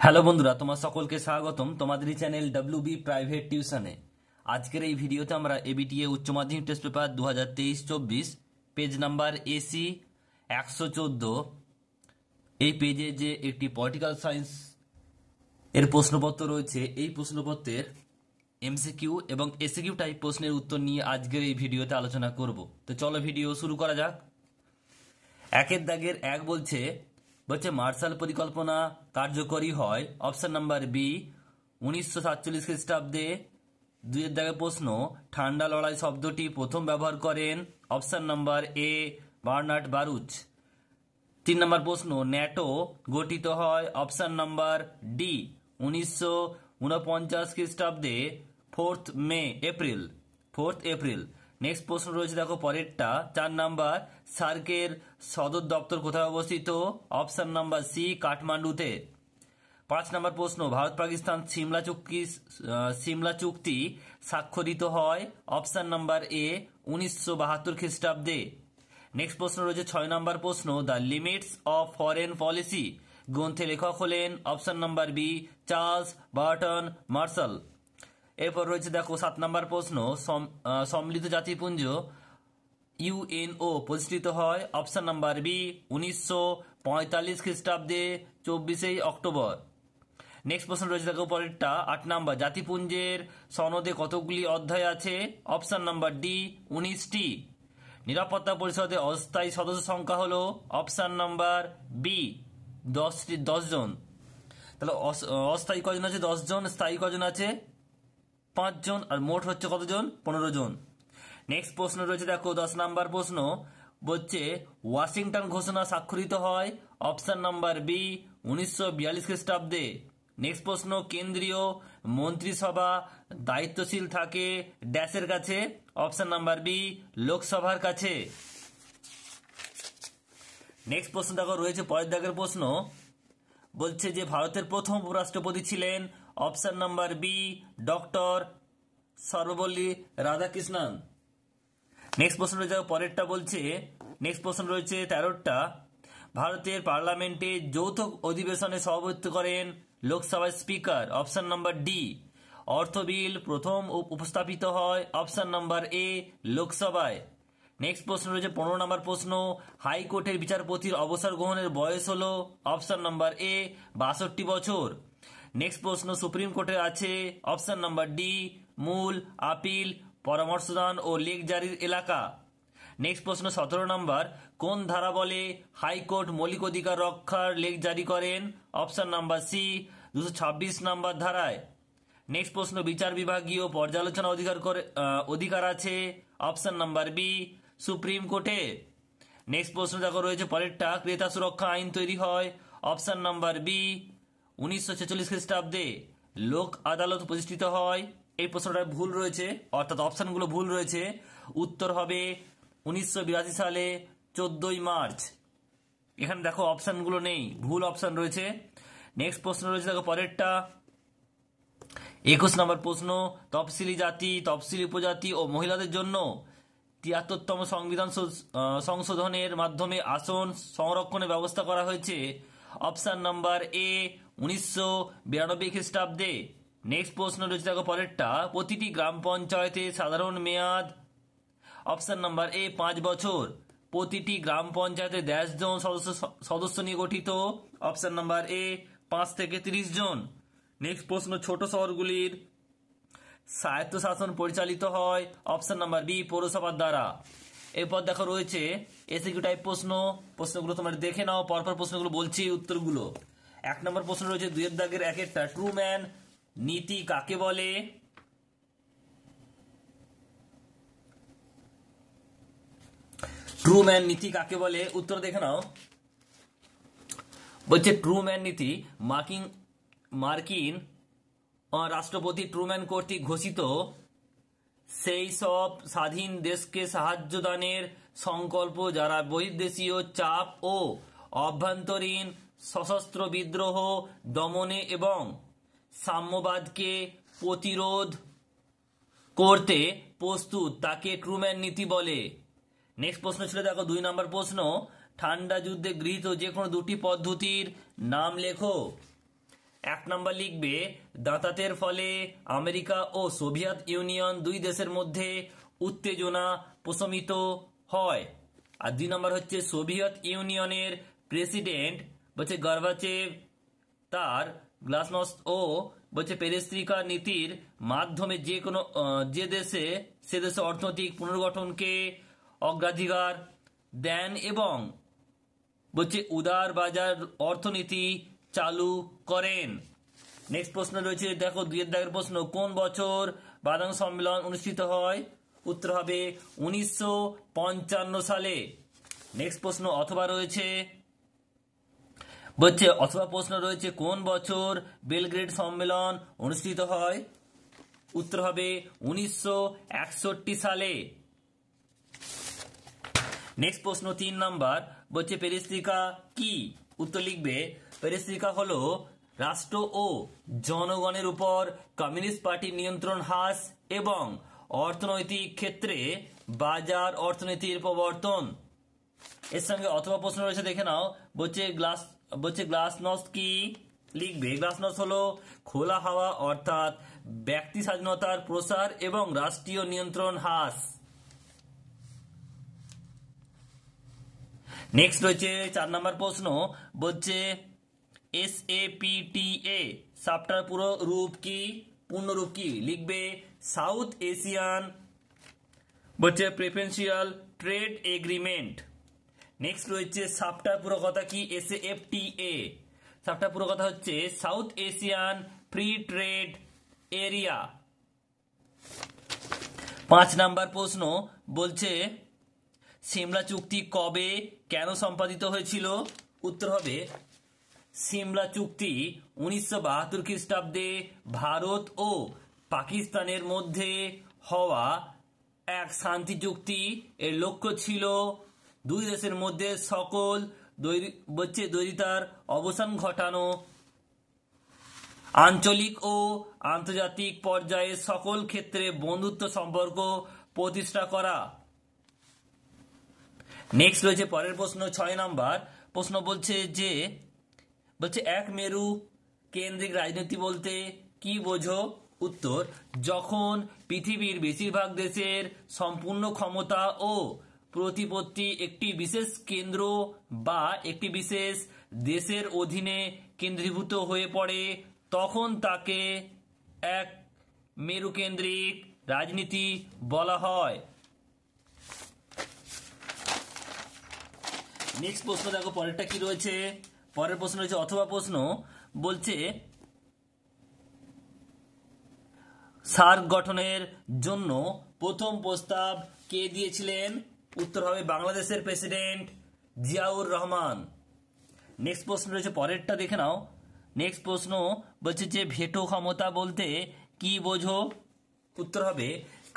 Hello বন্ধুরা, তোমার সকলকে স্বাগতম তোমাদের চ্যানেল ডব্লিউবি প্রাইভেট টিউশনে। আজকের এই ভিডিওতে আমরা এবিটিএ উচ্চ মাধ্যমিক test paper 2023-24 page number AC 114 এই পেজে যে একটি পলিটিক্যাল সায়েন্স এর প্রশ্নপত্র রয়েছে, এই প্রশ্নপত্রের এমসিকিউ এবং এসিকিউ টাইপ প্রশ্নের উত্তর নিয়ে আজকের এই ভিডিওতে আলোচনা করব। তো চলো ভিডিও শুরু করা যাক। একের দাগের এক বলছে মার্শাল পরিকল্পনা কার্যকরী হয় অপশন নাম্বার বি 1947 খ্রিস্টাব্দে। দুইয়ের দাগে প্রশ্ন ঠান্ডা লড়াই শব্দটি প্রথম ব্যবহার করেন option number A Bernard Baruch. 3 নম্বর প্রশ্ন ন্যাটো গঠিত হয় অপশন নাম্বার ডি 1949 খ্রিস্টাব্দে 4th এপ্রিল। নেক্সট প্রশ্ন রয়েছে, দেখো পরেরটা 4 নাম্বার সার্কের সদর দপ্তর কোথায় অবস্থিত অপশন নাম্বার সি কাঠমান্ডুতে। 5 নম্বর প্রশ্ন ভারত পাকিস্তান সিমলা চুক্তি স্বাক্ষরিত হয় অপশন নাম্বার এ 1972 খ্রিস্টাব্দে। নেক্সট প্রশ্ন রয়েছে 6 নম্বর প্রশ্ন the limits of foreign policy গ্রন্থে লেখক হলেন option number B Charles Burton Marshall. এরপর রয়েছে দেখো 7 নম্বর প্রশ্ন সম্মিলিত জাতিপুঞ্জ ইউএনও প্রতিষ্ঠিত হয় অপশন নাম্বার বি 1945 খ্রিস্টাব্দে 24 অক্টোবর। নেক্সট প্রশ্ন রয়েছে দেখো পরেরটা 8 নাম্বার জাতিপুঞ্জের সনদে কতগুলি অধ্যায় আছে অপশন নাম্বার ডি 19টি। নিরাপত্তা পরিষদে অস্থায়ী সদস্য সংখ্যা হলো অপশন নাম্বার বি 10 জন। তাহলে অস্থায়ী কজন আছে 10 জন, স্থায়ী কজন আছে 5 জন, আর মোট হচ্ছে কতজন 15 জন। নেক্সট প্রশ্ন রয়েছে দেখো 10 নাম্বার প্রশ্ন বলছে ওয়াশিংটন ঘোষণা স্বাক্ষরিত হয় অপশন নাম্বার বি 1942 খ্রিস্টাব্দে। নেক্সট প্রশ্ন কেন্দ্রীয় মন্ত্রিসভা দায়িত্বশীল থাকে ড্যাশের কাছে অপশন নাম্বার বি লোকসভার কাছে। নেক্সট প্রশ্ন দেখো রয়েছে পরের দাগের প্রশ্ন বলছে যে ভারতের প্রথম উপরাষ্ট্রপতি ছিলেন option number B doctor Sarvepalli Radhakrishnan. Next প্রশ্ন রয়েছে পরেরটা বলছে নেক্সট প্রশ্ন রয়েছে 13টা ভারতের পার্লামেন্টে যৌথ অধিবেশনে সভাপতিত্ব করেন লোকসভার স্পিকার অপশন নাম্বার ডি। অর্থ বিল প্রথম উপস্থাপিত হয় অপশন নাম্বার এ লোকসভায়। নেক্সট প্রশ্ন রয়েছে 15 নম্বর প্রশ্ন হাইকোর্টের বিচারপতির অবসর গ্রহণের বয়স হলো অপশন নাম্বার এ 62 বছর। নেক্সট প্রশ্ন সুপ্রিম কোর্টে আছে অপশন নাম্বার ডি মূল আপিল পরামর্শদান ও লেখ জারির এলাকা। নেক্সট প্রশ্ন 17 নম্বর কোন ধারা বলে হাইকোর্ট মৌলিক অধিকার রক্ষার লেখ জারি করেন অপশন নাম্বার সি 226 নম্বর ধারায়। নেক্সট প্রশ্ন বিচার বিভাগীয় পর্যালোচনা অধিকার আছে অপশন নাম্বার বি সুপ্রিম কোর্টে। নেক্সট প্রশ্ন দেখো রয়েছে পরেরটা ক্রেতা সুরক্ষা আইন তৈরি হয় অপশন নাম্বার বি 1946 খ্রিস্টাব্দে। লোক আদালত প্রতিষ্ঠিত হয়, এই প্রশ্নটা ভুল রয়েছে অর্থাৎ অপশনগুলো ভুল রয়েছে, উত্তর হবে 1982 সালে 14 মার্চ। এখানে দেখো অপশনগুলো নেই, ভুল অপশন রয়েছে। নেক্সট প্রশ্ন রয়েছে দেখো পরেরটা 21 নম্বর প্রশ্ন তফসিলি জাতি তফসিলি উপজাতি ও মহিলাদের জন্য 73তম সংবিধান সংশোধনের মাধ্যমে আসন সংরক্ষণের ব্যবস্থা করা হয়েছে অপশন নাম্বার এ 1992 খ্রিস্টাব্দে। নেক্সট প্রশ্ন রয়েছে দেখো পরেরটা প্রতিটি গ্রাম পঞ্চায়েতে সাধারণ মেয়াদ অপশন নাম্বার এ 5 বছর। প্রতিটি গ্রাম পঞ্চায়েতে 10 জন সদস্য নিয়ে গঠিত অপশন নাম্বার এ 5 থেকে 30 জন। নেক্সট প্রশ্ন ছোট শহরগুলির স্বায়ত্তশাসন পরিচালিত হয় অপশন নাম্বার বি পৌরসভার দ্বারা। এরপর দেখো রয়েছে এসিকিউ টাইপ প্রশ্নগুলো তোমরা দেখে নাও, পরপর প্রশ্নগুলো বলছি উত্তরগুলো। 1 নম্বর প্রশ্ন রয়েছে 2 দাগের 1-টা ট্রুম্যান নীতি কাকে বলে। ট্রুম্যান নীতি কাকে বলে উত্তর দেখে নাও। বলছে ট্রুম্যান নীতি মার্কিন রাষ্ট্রপতি ট্রুম্যান কর্তৃক ঘোষিত সেই সব স্বাধীন দেশকে সাহায্য দানের সংকল্প যারা বহির্দেশীয় চাপ ও অভ্যন্তরীণ সশস্ত্র বিদ্রোহ দমনে এবং সাম্যবাদকে প্রতিরোধ করতে প্রস্তুত তাকে ট্রুম্যান নীতি বলে। নেক্সট প্রশ্ন ছিল দেখো 2 নম্বর প্রশ্ন ঠান্ডা যুদ্ধে গৃহীত যে কোনো দুটি পদ্ধতির নাম লেখো। 1 নাম্বার লিখবে দাঁতাতের ফলে আমেরিকা ও সোভিয়েত ইউনিয়ন দুই দেশের মধ্যে উত্তেজনা প্রশমিত হয়। আর 2 নাম্বার হচ্ছে সোভিয়েত ইউনিয়নের প্রেসিডেন্ট বলছে গর্বাচেভ তার গ্লাসনস্ট ও বলছে পেরেস্ত্রিকা নীতির মাধ্যমে যে দেশে সে দেশে অর্থনৈতিক পুনর্গঠনকে অগ্রাধিকার দেন এবং বলছে উদার বাজার অর্থনীতি চালু করেন। নেক্সট প্রশ্ন রয়েছে দেখো 2 দাগের প্রশ্ন, কোন বছর বাদাং সম্মেলন অনুষ্ঠিত হয়? উত্তর হবে 1955 সালে। নেক্সট প্রশ্ন অথবা রয়েছে বলছে অথবা প্রশ্ন রয়েছে কোন বছর বেলগ্রেড সম্মেলন অনুষ্ঠিত হয়? উত্তর হবে 1961 সালে। নেক্সট প্রশ্ন 3 নাম্বার বলছে পেরেস্ত্রিকা কি? উত্তর লিখবে পেরেস্ত্রিকা হলো রাষ্ট্র ও জনগণের উপর কমিউনিস্ট পার্টির নিয়ন্ত্রণ হ্রাস এবং অর্থনৈতিক ক্ষেত্রে বাজার অর্থনীতির প্রবর্তন। এর সঙ্গে অথবা প্রশ্ন রয়েছে দেখে নাও, বলছে গ্লাসনস্ট কি? লিখবে গ্লাসনস্ট হলো খোলা হাওয়া অর্থাৎ ব্যক্তি স্বাধীনতার প্রসার এবং রাষ্ট্রীয় নিয়ন্ত্রণ হ্রাস। নেক্সট রয়েছে 4 নাম্বার প্রশ্ন, বলছে SAPTA সাপটার পূর্ণরূপ কি? লিখবে সাউথ এশিয়ান বলছে প্রেফারেন্সিয়াল ট্রেড এগ্রিমেন্ট। নেক্সট রয়েছে সাপটার পুরো কথা কি? SAFTA সাপটার পুরো কথা হচ্ছে south Asian free trade area. 5 number প্রশ্ন বলছে সিমলা চুক্তি কবে কেন সম্পাদিত হয়েছিল? উত্তর হবে সিমলা চুক্তি 1972 খ্রিস্টাব্দে ভারত ও পাকিস্তানের মধ্যে হওয়া এক শান্তি চুক্তি। এর লক্ষ্য ছিল দুই দেশের মধ্যে সকল দ্বৈরিতার অবসান ঘটানো, আঞ্চলিক ও আন্তর্জাতিক পর্যায়ে সকল ক্ষেত্রে বন্ধুত্ব সম্পর্ক প্রতিষ্ঠা করা। নেক্সট রয়েছে পরের প্রশ্ন 6 নাম্বার প্রশ্ন বলছে এক মেরু কেন্দ্রিক রাজনীতি বলতে কি বোঝো? উত্তর যখন পৃথিবীর বেশিরভাগ দেশের সম্পূর্ণ ক্ষমতা ও প্রতিপত্তি একটি বিশেষ কেন্দ্র বা একটি বিশেষ দেশের অধীনে কেন্দ্রীভূত হয়ে পড়ে তখন তাকে এক মেরুকেন্দ্রিক রাজনীতি বলা হয়। নেক্সট প্রশ্ন দেখো পরেরটা কি রয়েছে। পরের প্রশ্ন রয়েছে অথবা প্রশ্ন, বলছে সার্ক গঠনের জন্য প্রথম প্রস্তাব কে দিয়েছিলেন? উত্তর হবে বাংলাদেশের প্রেসিডেন্ট জিয়াউর রহমান। নেক্সট প্রশ্ন রয়েছে পরেরটা দেখে নাও। নেক্সট প্রশ্ন বলছে যে ভেটো ক্ষমতা বলতে কি বোঝো? উত্তর হবে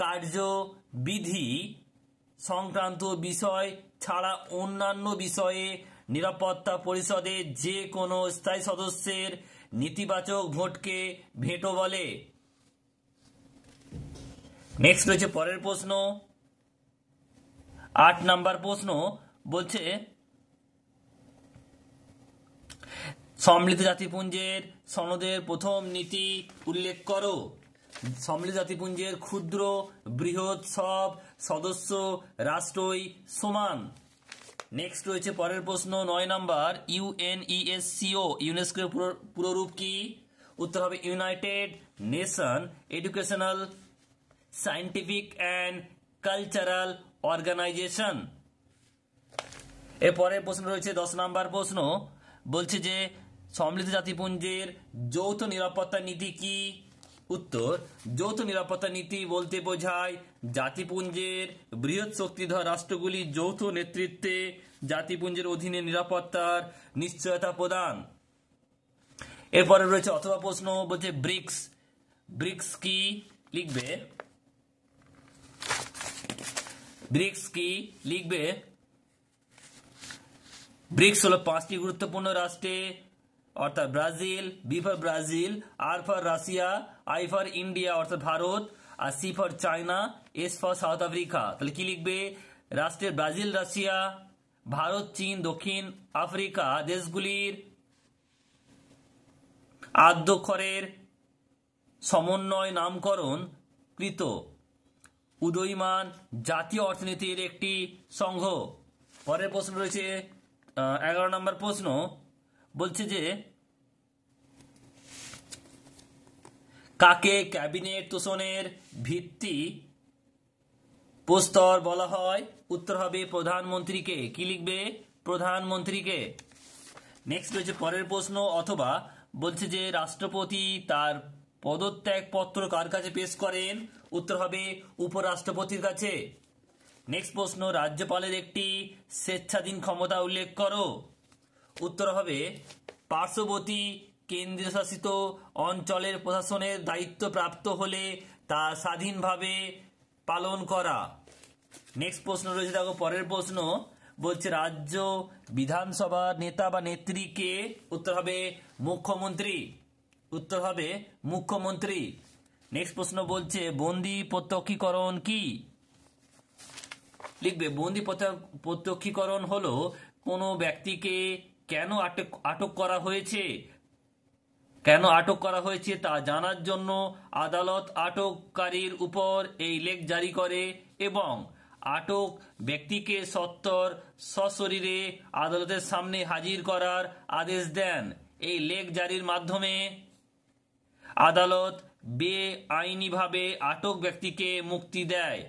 কার্যবিধি সংক্রান্ত বিষয় ছাড়া অন্যান্য বিষয়ে নিরাপত্তা পরিষদের যে কোনো স্থায়ী সদস্যের নেতিবাচক ভোটকে ভেটো বলে। নেক্সট রয়েছে পরের প্রশ্ন 8 নাম্বার প্রশ্ন বলছে সম্মিলিত জাতিপুঞ্জের সনদের প্রথম নীতি উল্লেখ করো। সম্মিলিত জাতিপুঞ্জের ক্ষুদ্র বৃহৎ সব সদস্য রাষ্ট্রই সমান। নেক্সট রয়েছে পরের প্রশ্ন 9 নাম্বার UNESCO ইউনেস্কোর পুরোরূপ কি? উত্তর হবে United Nation Educational Scientific and Cultural Organization. এর পরের প্রশ্ন রয়েছে 10 নাম্বার প্রশ্ন বলছে যে সম্মিলিত জাতিপুঞ্জের যৌথ নিরাপত্তা নীতি কি? উত্তর যৌথ নিরাপত্তা নীতি বলতে বোঝায় জাতিপুঞ্জের বৃহৎ শক্তিধর রাষ্ট্রগুলি যৌথ নেতৃত্বে জাতিপুঞ্জের অধীনে নিরাপত্তার নিশ্চয়তা প্রদান। এরপরে রয়েছে অথবা প্রশ্ন বলছে ব্রিক্স কি? লিখবে ব্রিক্স হলো 5টি গুরুত্বপূর্ণ রাষ্ট্রে অর্থাৎ ব্রাজিল, বি ফর ব্রাজিল, আর for Russia, I for India অর্থাৎ ভারত, আর C for China, S for South Africa. তাহলে কি লিখবে? রাষ্ট্রের ব্রাজিল, রাশিয়া, ভারত, চীন, দক্ষিণ আফ্রিকা দেশগুলির আদ্যক্ষরের সমন্বয় নামকরণ কৃত উদীয়মান জাতীয় অর্থনীতির একটি সংঘ। পরের প্রশ্ন রয়েছে 11 নম্বর প্রশ্ন, বলছে যে কাকে ক্যাবিনেট তোষণের ভিত্তি প্রস্তর বলা হয়? উত্তর হবে প্রধানমন্ত্রীকে। কি লিখবে? প্রধানমন্ত্রীকে। নেক্সট রয়েছে পরের প্রশ্ন, অথবা বলছে যে রাষ্ট্রপতি তার পদত্যাগ পত্র কার কাছে পেশ করেন? উত্তর হবে উপরাষ্ট্রপতির কাছে। নেক্সট প্রশ্ন, রাজ্যপালের একটি স্বেচ্ছাধীন ক্ষমতা উল্লেখ করো। উত্তর হবে পার্শ্ববর্তী কেন্দ্রীয় শাসিত অঞ্চলের প্রশাসনের দায়িত্ব প্রাপ্ত হলে তা স্বাধীনভাবে পালন করা। নেক্সট প্রশ্ন রয়েছে, দেখো পরের প্রশ্ন, বলছে রাজ্য বিধানসভার নেতা বা নেত্রী কে? উত্তর হবে মুখ্যমন্ত্রী। উত্তর হবে মুখ্যমন্ত্রী। নেক্সট প্রশ্ন বলছে বন্দি প্রত্যক্ষীকরণ কি? লিখবে বন্দি প্রত্যক্ষীকরণ হলো কোনো ব্যক্তিকে কেন আটক করা হয়েছে তা জানার জন্য আদালত আটককারীর উপর এই লেখ জারি করে এবং আটক ব্যক্তিকে সত্বর সশরীরে আদালতের সামনে হাজির করার আদেশ দেন। এই লেখ জারির মাধ্যমে আদালত বেআইনিভাবে আটক ব্যক্তিকে মুক্তি দেয়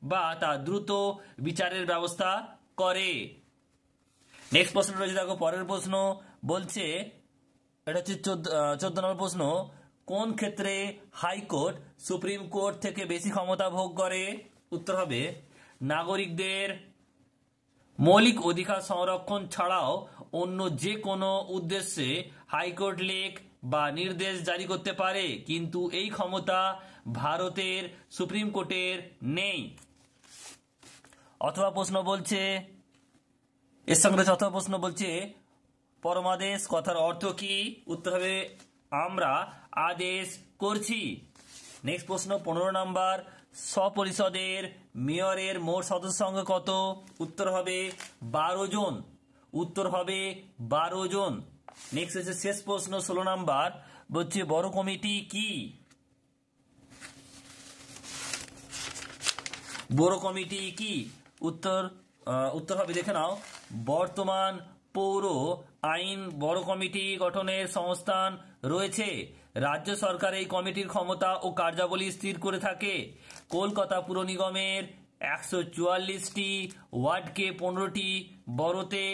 বা তা দ্রুত বিচারের ব্যবস্থা করে। নেক্সট প্রশ্ন রয়েছে, দেখো পরের প্রশ্ন, বলছে এটা হচ্ছে 14 নম্বর প্রশ্ন, কোন ক্ষেত্রে হাইকোর্ট সুপ্রিম কোর্ট থেকে বেশি ক্ষমতা ভোগ করে? উত্তর হবে নাগরিকদের মৌলিক অধিকার সংরক্ষণ ছাড়াও অন্য যে কোনো উদ্দেশ্যে হাইকোর্ট লেখ বা নির্দেশ জারি করতে পারে, কিন্তু এই ক্ষমতা ভারতের সুপ্রিম কোর্টের নেই। অথবা প্রশ্ন বলছে, এর সঙ্গে অথবা প্রশ্ন বলছে পরমাদেশ কথার অর্থ কি? উত্তর হবে আমরা আদেশ করছি। নেক্সট প্রশ্ন 15 নম্বর, স্বপরিষদের মেয়রের মোট সদস্য সংখ্যা কত? উত্তর হবে 12 জন। উত্তর হবে 12 জন। নেক্সট হচ্ছে শেষ প্রশ্ন 16 নম্বর, বলছে বড় কমিটি কি? বড় কমিটি কি? উত্তর হবে, দেখে নাও, বর্তমান পৌর আইন বড় কমিটি গঠনের সংস্থান রয়েছে। রাজ্য সরকার এই কমিটির ক্ষমতা ও কার্যাবলী স্থির করে থাকে। কলকাতা পুর নিগমের 144টি ওয়ার্ডকে 15টি বরোতে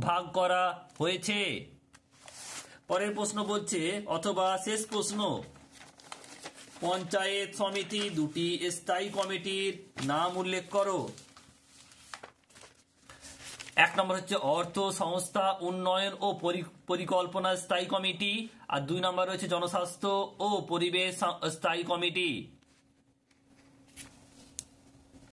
ভাগ করা হয়েছে। পরের প্রশ্ন বলছে, অথবা শেষ প্রশ্ন, পঞ্চায়েত সমিতি দুটি স্থায়ী কমিটির নাম উল্লেখ করো। 1 নম্বর হচ্ছে অর্থ সংস্থা উন্নয়ন ও পরিকল্পনা স্থায়ী কমিটি, আর 2 নম্বর রয়েছে জনস্বাস্থ্য ও পরিবেশ স্থায়ী কমিটি।